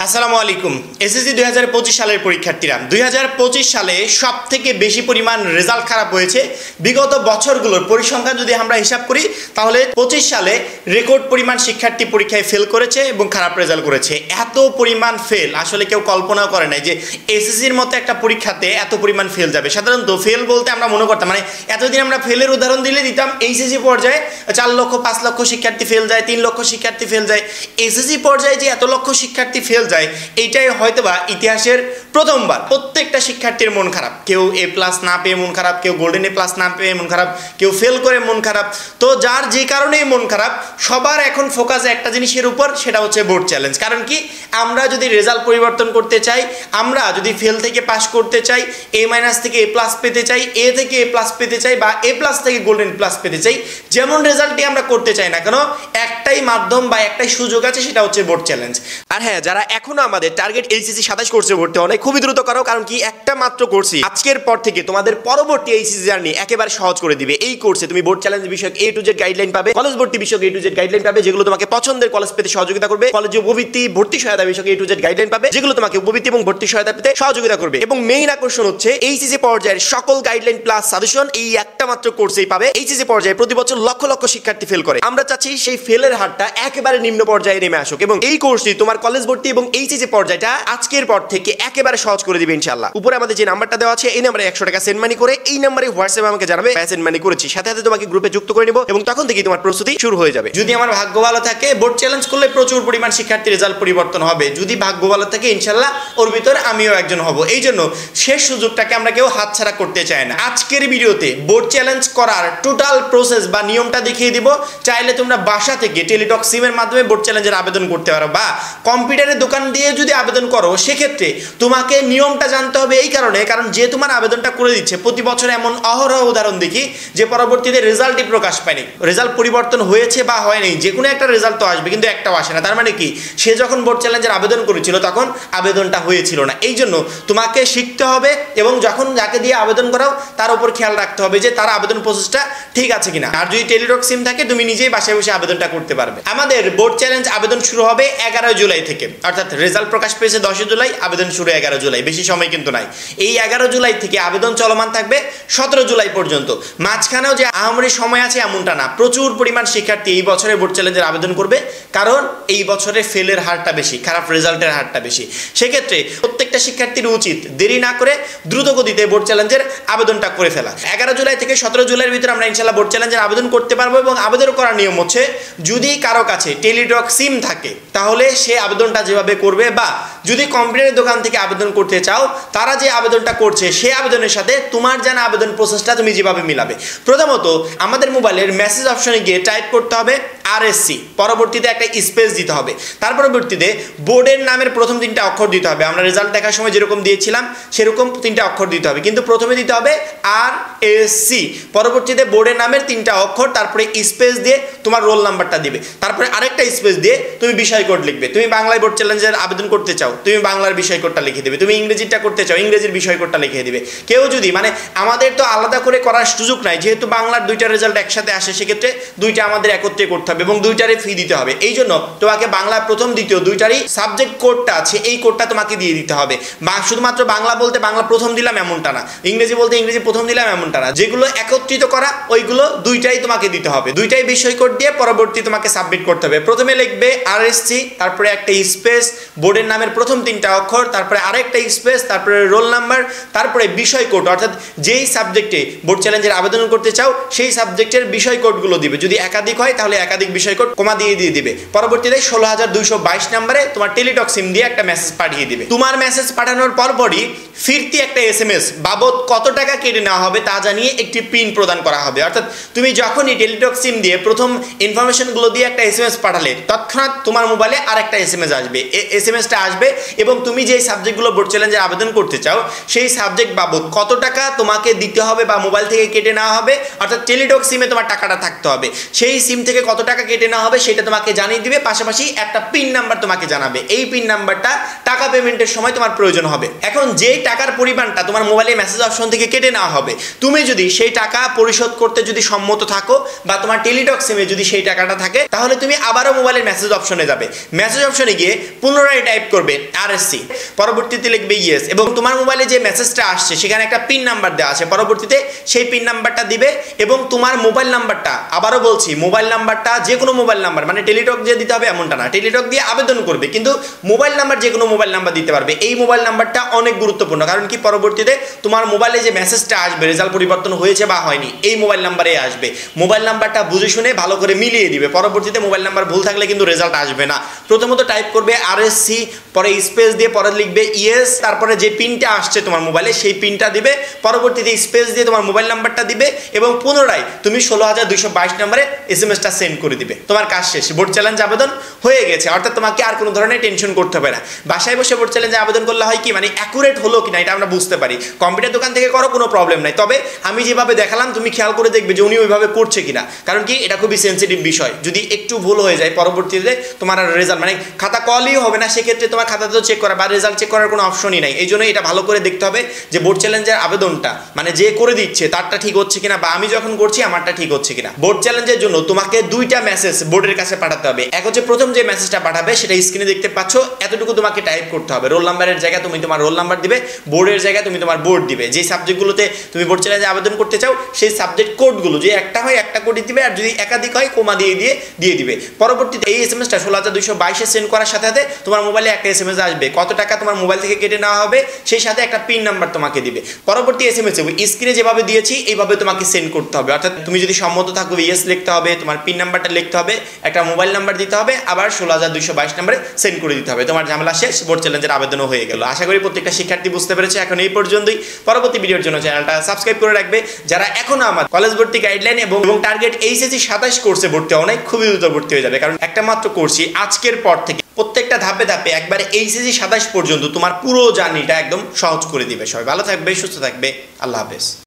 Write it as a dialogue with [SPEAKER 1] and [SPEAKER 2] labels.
[SPEAKER 1] আসসালামু আলাইকুম। এসএসসি 2025 সালের পরীক্ষার্থীরা 2025 সালে সবথেকে বেশি পরিমাণ রেজাল্ট খারাপ হয়েছে। বিগত বছরগুলোর পরিসংখ্যান যদি আমরা হিসাব করি তাহলে 25 সালে রেকর্ড পরিমাণ শিক্ষার্থী পরীক্ষায় ফেল করেছে এবং খারাপ রেজাল্ট করেছে। এত পরিমাণ ফেল আসলে কেউ কল্পনাও করে নাই যে এসএসসির মতো একটা পরীক্ষাতে এত পরিমাণ ফেল যাবে। সাধারণত ফেল বলতে আমরা মনে করতাম মানে এতদিন আমরা ফেলের উদাহরণ দিতাম এইচএসসি পর্যায়ে 4 লক্ষ 5 লক্ষ শিক্ষার্থী ফেল যায়, 3 লক্ষ শিক্ষার্থী ফেল যায়। এসএসসি পর্যায়ে যে এত লক্ষ শিক্ষার্থী ফেল যায় এইটাই হয়তোবা ইতিহাসের প্রথমবার। প্রত্যেকটা শিক্ষার্থীর মন খারাপ, কেউ এ প্লাস না পেয়ে মন খারাপ, কেউ গোল্ডেন এ প্লাস না পেয়ে মন খারাপ, কেউ ফেল করে মন খারাপ। তো যার যে কারণেই মন খারাপ সবার এখন ফোকাস একটা জিনিসের উপর, সেটা হচ্ছে বোর্ড চ্যালেঞ্জ। কারণ কি, আমরা যদি রেজাল্ট পরিবর্তন করতে চাই, আমরা যদি ফেল থেকে পাস করতে চাই, এ মাইনাস থেকে এ প্লাস পেতে চাই, এ থেকে এ প্লাস পেতে চাই, বা এ প্লাস থেকে গোল্ডেন প্লাস পেতে চাই, যেমন রেজাল্টই আমরা করতে চাই না কেন, একটাই মাধ্যম বা একটাই সুযোগ আছে, সেটা হচ্ছে বোর্ড চ্যালেঞ্জ। আর হ্যাঁ, যারা এখনো আমাদের টার্গেট এইচএসসি 27 কোর্সে ভর্তি হয় খুবই দ্রুত করো, কারণ কি একটা মাত্র কোর্সই আজকের পর থেকে তোমাদের পরবর্তী এইচএসসি জার্নি একেবারে সহজ করে দিবে। এই কোর্সে তুমি বোর্ড চ্যালেঞ্জ বিষয়ক A to Z গাইডলাইন পাবে, কলেজ ভর্তি বিষয়ক A to Z গাইডলাইন পাবে, যেগুলো তোমাকে পছন্দের কলেজ পেতে সহযোগিতা করবে, কলেজে উপবৃত্তি ভর্তি সহায়তা বিষয়ক A to Z গাইডলাইন পাবে, যেগুলো তোমাকে উপবৃত্তি এবং ভর্তি সহায়তা পেতে সহযোগিতা করবে। এবং মেইন আকর্ষণ হচ্ছে এইচএসসি পর্যায়ের সকল গাইডলাইন প্লাস সাজেশন এই একটা মাত্র কোর্সেই পাবে। এইচএসসি পর্যায়ে প্রতি বছর লক্ষ লক্ষ শিক্ষার্থী ফেল করে, আমরা চাচ্ছি সেই ফেলের হারটা একেবারে নিম্ন পর্যায়ে নেমে আসুক, এবং এই কোর্সটি তোমার কলেজ ভর্তি এবং এইচএসসি পর্যায়টা আজকের পর থেকে একেবারে সহজ করে দিবে ইনশাআল্লাহ। উপরে আমাদের যে নাম্বারটা দেওয়া আছে এই নাম্বারে 100 টাকা সেন্ড মানি করে এই নাম্বারে হোয়াটসঅ্যাপে আমাকে জানাবে সেন্ড মানি করেছি, সাথে সাথে তোমাকে গ্রুপে যুক্ত করে নিব, এবং তখন থেকেই তোমার প্রস্তুতি শুরু হয়ে যাবে। যদি আমার ভাগ্য ভালো থাকে বোর্ড চ্যালেঞ্জ করলে প্রচুর পরিমাণ শিক্ষার্থী রেজাল্ট পরিবর্তন হবে। যদি ভাগ্য ভালো থাকে ইনশাআল্লাহ ওর ভিতর আমিও একজন হব। এই জন্য শেষ সুযোগটাকে আমরা কেউ হাতছাড়া করতে চাই না। আজকের ভিডিওতে বোর্ড চ্যালেঞ্জ করার টোটাল প্রসেস বা নিয়মটা দেখিয়ে দিব। চাইলে তোমরা বাসা থেকে টেলিটক সিমের মাধ্যমে বোর্ড চ্যালেঞ্জের আবেদন করতে পারো, বা কম্পিউটারের দোকান দিয়ে যদি আবেদন করো সেক্ষেত্রে তোমাকে নিয়মটা জানতে হবে। এই কারণ যে তোমার আবেদনটা করে দিচ্ছে প্রতি বছর এমন অহরহ উদাহরণ দেখি যে পরবর্তীতে রেজাল্টই প্রকাশ পায়নি, রেজাল্ট পরিবর্তন হয়েছে বা হয়নি, যে কোনো একটা রেজাল্ট তো আসবে কিন্তু একটাও আসে না। তার মানে কি, সে যখন বোর্ড চ্যালেঞ্জের আবেদন করেছিল তখন আবেদনটা হয়েছিল না। এই জন্য তোমাকে শিখতে হবে, এবং যখন যাকে দিয়ে আবেদন করাও তার উপর খেয়াল রাখতে হবে যে তার আবেদন প্রসেসটা ঠিক আছে কিনা। আর যদি টেলিটক সিম থাকে তুমি নিজেই বাসায় বসে আবেদনটা করতে পারবে। আমাদের বোর্ড চ্যালেঞ্জ আবেদন শুরু হবে 11 জুলাই থেকে, অর্থাৎ রেজাল্ট প্রকাশ পেয়েছে 10 জুলাই, আবেদন শুরু 11 জুলাই, বেশি সময় কিন্তু নাই। এই 11 জুলাই থেকে আবেদন চলমান থাকবে 17 জুলাই পর্যন্ত। মাঝখানেও যে আহামরি সময় আছে এমনটা না, প্রচুর পরিমাণ শিক্ষার্থী এই বছরে বোর্ড চ্যালেঞ্জের আবেদন করবে, কারণ এই বছরে ফেলের হারটা বেশি, খারাপ রেজাল্টের হারটা বেশি। সেক্ষেত্রে প্রত্যেকটা শিক্ষার্থীর উচিত দেরি না করে দ্রুত গতিতে বোর্ড চ্যালেঞ্জের আবেদনটা করে ফেলা। 11 জুলাই থেকে 17 জুলাইয়ের ভিতরে আমরা ইনশাআল্লাহ বোর্ড চ্যালেঞ্জের আবেদন করতে পারবো। এবং আবেদন করার নিয়ম হচ্ছে, যদি কারো কাছে টেলিটক সিম থাকে তাহলে সে আবেদনটা যেভাবে করবে, বা যদি কম্পিউটারের দোকান থেকে আবেদন করতে চাও তারা যে আবেদনটা করছে সেই আবেদনের সাথে তোমার জানা আবেদন প্রসেসটা তুমি যেভাবে মিলাবে। প্রথমত আমাদের মোবাইলের মেসেজ অপশনে গিয়ে টাইপ করতে হবে RSC, পরবর্তীতে একটা স্পেস দিতে হবে, তার পরবর্তীতে বোর্ডের নামের প্রথম 3টা অক্ষর দিতে হবে। আমরা রেজাল্ট দেখার সময় যেরকম দিয়েছিলাম সেরকম 3টা অক্ষর দিতে হবে, কিন্তু প্রথমে দিতে হবে RSC, পরবর্তীতে বোর্ডের নামের 3টা অক্ষর, তারপরে স্পেস দিয়ে তোমার রোল নাম্বারটা দিবে, তারপরে আরেকটা স্পেস দিয়ে তুমি বিষয় কোড লিখবে। তুমি বাংলায় বোর্ড চ্যালেঞ্জের আবেদন করতে চাও, তুমি বাংলার বিষয় কোডটা লিখে দেবে, তুমি ইংরেজিটা করতে চাও ইংরেজির বিষয় কোডটা লিখে দিবে। কেউ যদি আমাদের তো আলাদা করে করার সুযোগ নাই, যেহেতু বাংলার 2টা রেজাল্ট একসাথে আসে, সেক্ষেত্রে 2টা আমাদের একত্রে করতে হবে এবং 2টারই ফি দিতে হবে। এই জন্য তোমাকে বাংলা প্রথম দ্বিতীয় 2টারই সাবজেক্ট কোডটা আছে, এই কোডটা তোমাকে দিয়ে দিতে হবে। বা শুধুমাত্র বাংলা বলতে বাংলা প্রথম দিলাম এমনটা না, ইংরেজি বলতে ইংরেজি প্রথম দিলাম এমনটা না, যেগুলো একত্রিত করা ওইগুলো 2টাই তোমাকে দিতে হবে। 2টাই বিষয় কোড দিয়ে পরবর্তী তোমাকে সাবমিট করতে হবে। প্রথমে লিখবে RSC, তারপরে একটা স্পেস, বোর্ডের নামের প্রথম 3টা অক্ষর, তারপরে আরেকটা স্পেস, তারপরে রোল নাম্বার, তারপরে বিষয় কোড, অর্থাৎ যেই সাবজেক্টে বোর্ড চ্যালেঞ্জের আবেদন করতে চাও সেই সাবজেক্টের বিষয় কোডগুলো দিবে। যদি একাধিক হয় তাহলে একাধিক বিষয় কোড কমা দিয়ে দিবে। পরবর্তীতে 16222 নম্বরে তোমার টেলিটক সিম দিয়ে একটা মেসেজ পাঠিয়ে দিবে। তোমার মেসেজ পাঠানোর পরপরই ফিরতি একটা SMS বাবদ কত টাকা কেটে নেওয়া হবে তা জানিয়ে একটি পিন প্রদান করা হবে। অর্থাৎ তুমি যখনই টেলিটক সিম দিয়ে প্রথম ইনফরমেশনগুলো দিয়ে একটা SMS পাঠালে তৎক্ষণাৎ তোমার মোবাইলে আরেকটা SMS আসবে। SMSটা আসবে এবং তুমি যেই সাবজেক্টগুলো বোর্ড চ্যালেঞ্জের আবেদন করতে চাও সেই সাবজেক্ট বাবদ কত টাকা তোমাকে দিতে হবে বা মোবাইল থেকে কেটে নেওয়া হবে, অর্থাৎ টেলিটক সিমে তোমার টাকাটা থাকতে হবে, সেই সিম থেকে কত টাকা কেটে নেওয়া হবে সেটা তোমাকে জানিয়ে দিবে। পাশাপাশি একটা পিন নাম্বার তোমাকে জানাবে, এই পিন নাম্বারটা টাকা পেমেন্টের সময় তোমার প্রয়োজন হবে। এখন যেই টাকার পরিমাণটা তোমার মোবাইলে মেসেজ অপশন থেকে কেটে নেওয়া হবে, তুমি যদি সেই টাকা পরিশোধ করতে যদি সম্মত থাকো বা তোমার টেলিটক সিমে যদি সেই টাকাটা থাকে, তাহলে তুমি আবারও মোবাইলের মেসেজ অপশনে যাবে। মেসেজ অপশনে গিয়ে পুনরায় টাইপ করবে RSC, পরবর্তীতে লিখবে ইয়েস, এবং তোমার মোবাইলে যে মেসেজটা আসছে সেখানে একটা পিন নাম্বার দেওয়া আছে, পরবর্তীতে সেই পিন নাম্বারটা দিবে এবং তোমার মোবাইল নাম্বারটা, আবারও বলছি মোবাইল নাম্বারটা যে কোনো মোবাইল নাম্বার, মানে টেলিটক যে দিতে হবে এমনটা না, টেলিটক দিয়ে আবেদন করবে কিন্তু মোবাইল নাম্বার যে কোনো মোবাইল নাম্বার দিতে পারবে। এই মোবাইল নাম্বারটা অনেক গুরুত্বপূর্ণ, কারণ কি পরবর্তীতে তোমার মোবাইলে যে মেসেজটা আসবে রেজাল্ট পরিবর্তন হয়েছে বা হয়নি এই মোবাইল নাম্বারে আসবে। মোবাইল নাম্বারটা বুঝে শুনে ভালো করে মিলিয়ে দিবে, পরবর্তীতে মোবাইল নাম্বার ভুল থাকলে কিন্তু রেজাল্ট আসবে না। প্রথমত টাইপ করবে RSC, পরে স্পেস দিয়ে পরে লিখবে ইয়েস, তারপরে যে পিনটা আসছে তোমার মোবাইলে সেই পিনটা দিবে, পরবর্তীতে স্পেস দিয়ে তোমার মোবাইল নাম্বারটা দিবে এবং পুনরায় তুমি 16,222 নম্বরে SMS-টা সেন্ড করে দিবে। তোমার কাজ শেষ, বোর্ড চ্যালেঞ্জ আবেদন হয়ে গেছে, অর্থাৎ তোমাকে আর কোনো ধরনের টেনশন করতে হবে না। বাসায় বসে বোর্ড চ্যালেঞ্জে আবেদন করলে হয় কি, মানে অ্যাকুরেট হলো কিনা এটা আমরা বুঝতে পারি। কম্পিউটার দোকান থেকে করো কোনো প্রবলেম নাই, তবে আমি যেভাবে দেখালাম তুমি খেয়াল করে দেখবে যে উনি ওইভাবে করছে কিনা, কারণ কি এটা খুবই সেন্সিটিভ বিষয়। যদি একটু ভুল হয়ে যায় পরবর্তীতে তোমার রেজাল্ট, মানে খাতা কলই হবে না, সেক্ষেত্রে তোমার খাতা তো চেক করা বা রেজাল্ট চেক করার কোনো অপশনই নাই। এই জন্য এটা ভালো করে দেখতে হবে যে বোর্ড চ্যালেঞ্জের আবেদনটা মানে যে করে দিচ্ছে তারটা ঠিক হচ্ছে কিনা, বা আমি যখন করছি আমারটা ঠিক হচ্ছে কিনা। বোর্ড চ্যালেঞ্জের জন্য তোমাকে দুইটা মেসেজ বোর্ডের কাছে পাঠাতে হবে। এক হচ্ছে প্রথম যে মেসেজটা পাঠাবে সেটা স্ক্রিনে দেখতে পাচ্ছ, এতটুকু তোমাকে টাইপ করতে হবে। রোল নাম্বারের জায়গায় তুমি তোমার রোল নাম্বার দিবে, বোর্ডের জায়গায় তুমি তোমার বোর্ড দিবে। যে সাবজেক্টগুলোতে তুমি বোর্ড চ্যালেঞ্জে আবেদন করতে চাও সেই সাবজেক্ট কোডগুলো, যে একটা হয় একটা কোডই দিবে, আর যদি একাধিক হয় কোমা দিয়ে দিবে। পরবর্তীতে এই SMS-টা 16,222 সেন্ড করার সাথে সাথে তোমার মোবাইলে একটা SMS আসবে, কত টাকা তোমার মোবাইল থেকে কেটে নেওয়া হবে, সেই সাথে একটা পিন নাম্বার তোমাকে দিবে। পরবর্তী SMS স্ক্রিনে যেভাবে দিয়েছি এইভাবে তোমাকে সেন্ড করতে হবে, অর্থাৎ তুমি যদি সম্মত থাকো ইয়েস লিখতে হবে, তোমার পিন নাম্বারটা লিখতে হবে, একটা মোবাইল নাম্বার দিতে হবে, আবার 16,222 নম্বরে সেন্ড করে দিতে হবে। তোমার ঝামেলা শেষ, বোর্ড চ্যালেঞ্জের আবেদনও হয়ে গেল। আশা করি প্রত্যেকটা শিক্ষার্থী বুঝতে পেরেছে। এখন এই পর্যন্তই, পরবর্তী ভিডিওর জন্য চ্যানেলটা সাবস্ক্রাইব করে রাখবে। যারা এখনো আমার কলেজ ভর্তি গাইডলাইন এবং টার্গেট HSC 27 কোর্সে ভর্তি হওয়া নাই, খুবই দ্রুত ভর্তি হয়ে যাবে, কারণ একটা মাত্র কোর্সই আজকের পর থেকে প্রত্যেকটা ধাপে ধাপে একবারে HSC 27 পর্যন্ত তোমার পুরো জার্নিটা একদম সহজ করে দিবে। সবাই ভালো থাকবে, সুস্থ থাকবে, আল্লাহ হাফেজ।